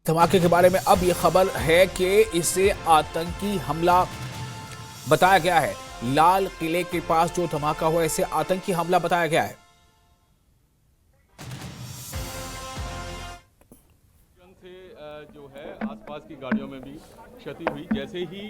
धमाके के बारे में अब ये खबर है कि इसे आतंकी हमला बताया गया है। लाल किले के पास जो धमाका हुआ इसे आतंकी हमला बताया गया है। जो है आसपास की गाड़ियों में भी क्षति हुई। जैसे ही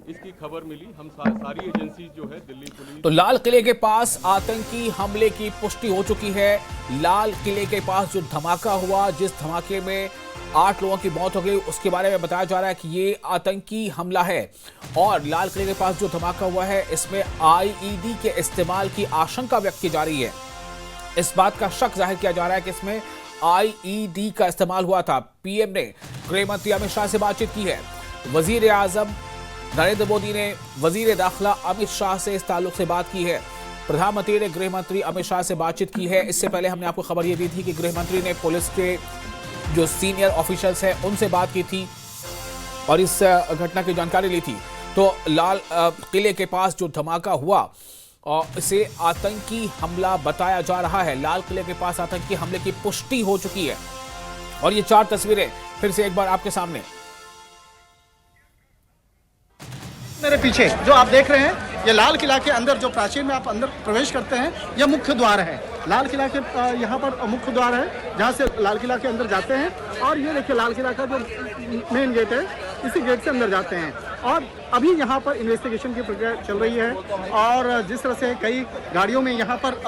इसकी खबर मिली हम सारी एजेंसी जो है दिल्ली पुलिस। तो लाल किले के पास आतंकी हमले की पुष्टि हो चुकी है। लाल किले के पास जो धमाका हुआ, जिस धमाके में 8 लोगों की मौत हो गई, उसके बारे में बताया जा रहा है कि ये आतंकी हमला है। और लाल किले के पास जो धमाका हुआ है इसमें आईईडी के इस्तेमाल की आशंका व्यक्त की जा रही है। इस बात का शक जाहिर किया जा रहा है कि इसमें आईईडी का इस्तेमाल हुआ था। पीएम ने गृह मंत्री अमित शाह से बातचीत की है। वजीर आजम नरेंद्र मोदी ने वजीर दाखिला अमित शाह से इस ताल्लुक से बात की है। प्रधानमंत्री ने गृह मंत्री अमित शाह से बातचीत की है। इससे पहले हमने आपको खबर यह दी थी कि गृह मंत्री ने पुलिस के जो सीनियर ऑफिशियल्स हैं उनसे बात की थी और इस घटना की जानकारी ली थी। तो लाल किले के पास जो धमाका हुआ और इसे आतंकी हमला बताया जा रहा है। लाल किले के पास आतंकी हमले की पुष्टि हो चुकी है और ये 4 तस्वीरें फिर से एक बार आपके सामने। मेरे पीछे जो आप देख रहे हैं ये लाल किला के अंदर जो प्राचीर में आप अंदर प्रवेश करते हैं, यह मुख्य द्वार है। लाल किला के यहाँ पर मुख्य द्वार है जहाँ से लाल किला के अंदर जाते हैं। और ये देखिए लाल किला का जो मेन गेट है, इसी गेट से अंदर जाते हैं। और अभी यहाँ पर इन्वेस्टिगेशन की प्रक्रिया चल रही है। और जिस तरह से कई गाड़ियों में यहाँ पर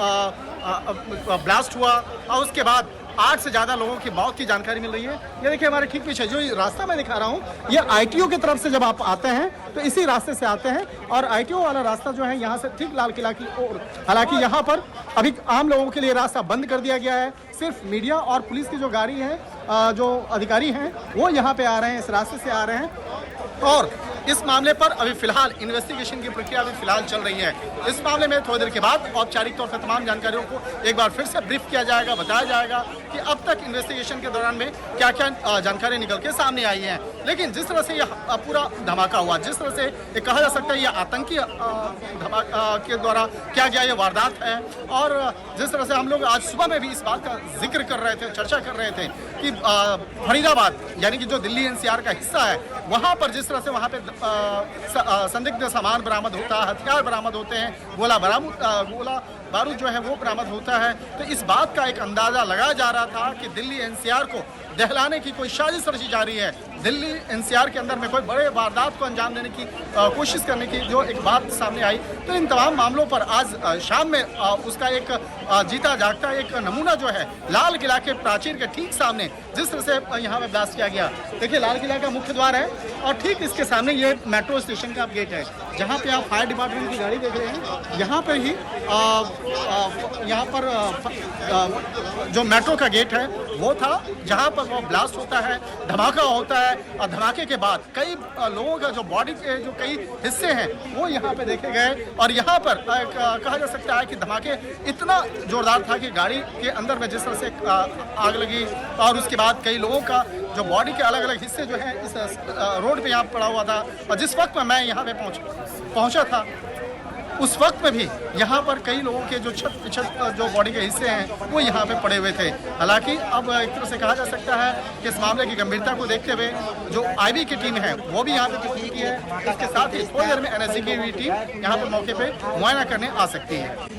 ब्लास्ट हुआ और उसके बाद 8 से ज़्यादा लोगों की मौत की जानकारी मिल रही है। ये देखिए हमारे ठीक पीछे जो रास्ता मैं दिखा रहा हूँ, ये आईटीओ की तरफ से जब आप आते हैं तो इसी रास्ते से आते हैं। और आईटीओ वाला रास्ता जो है यहाँ से ठीक लाल किला की ओर। हालांकि यहाँ पर अभी आम लोगों के लिए रास्ता बंद कर दिया गया है। सिर्फ मीडिया और पुलिस की जो गाड़ी है, जो अधिकारी हैं वो यहाँ पे आ रहे हैं, इस रास्ते से आ रहे हैं। और इस मामले पर अभी फिलहाल इन्वेस्टिगेशन की प्रक्रिया अभी फिलहाल चल रही है। इस मामले में थोड़ी देर के बाद औपचारिक तौर पर तमाम जानकारियों को एक बार फिर से ब्रीफ किया जाएगा, बताया जाएगा कि अब तक इन्वेस्टिगेशन के दौरान में क्या क्या जानकारी निकल के सामने आई है। लेकिन जिस तरह से यह पूरा धमाका हुआ, जिस तरह से ये कहा जा सकता है यह आतंकी धमाका के द्वारा क्या गया, ये वारदात है। और जिस तरह से हम लोग आज सुबह में भी इस बात का जिक्र कर रहे थे, चर्चा कर रहे थे कि फरीदाबाद यानी कि जो दिल्ली एनसीआर का हिस्सा है, वहाँ पर जिस तरह से वहाँ पे संदिग्ध सामान बरामद होता है, हथियार बरामद होते हैं, गोला बारूद जो है वो बरामद होता है। तो इस बात का एक अंदाजा लगाया जा रहा था कि दिल्ली एनसीआर को दहलाने की कोई साजिश रची जा रही है। दिल्ली एनसीआर के अंदर में कोई बड़े वारदात को अंजाम देने की कोशिश करने की जो एक बात सामने आई। तो इन तमाम मामलों पर आज शाम में उसका एक जीता जागता एक नमूना जो है लाल किला के प्राचीर के ठीक सामने जिस तरह से यहाँ पे ब्लास्ट किया गया। देखिए लाल किला का मुख्य द्वार है और ठीक इसके सामने ये मेट्रो स्टेशन का गेट है, जहाँ पे आप फायर डिपार्टमेंट की गाड़ी देख रहे हैं। यहाँ पर ही यहाँ पर जो मेट्रो का गेट है वो था, जहाँ पर वो ब्लास्ट होता है, धमाका होता है। और धमाके के बाद कई लोगों का जो बॉडी के जो कई हिस्से हैं वो यहाँ पे देखे गए। और यहाँ पर कहा जा सकता है कि धमाके इतना जोरदार था कि गाड़ी के अंदर में जिस तरह से आग लगी और उसके बाद कई लोगों का जो बॉडी के अलग अलग हिस्से जो है इस रोड पे यहाँ पड़ा हुआ था। और जिस वक्त में मैं यहाँ पे पहुँचा था उस वक्त में भी यहाँ पर कई लोगों के जो छत जो बॉडी के हिस्से हैं वो यहाँ पे पड़े हुए थे। हालांकि अब एक तरह से कहा जा सकता है कि इस मामले की गंभीरता को देखते हुए जो आईबी की टीम है वो भी यहाँ पे तैनात की है। इसके साथ ही थोड़ी देर में एनएसजी की भी टीम यहाँ पर मौके पे मुआयना करने आ सकती है।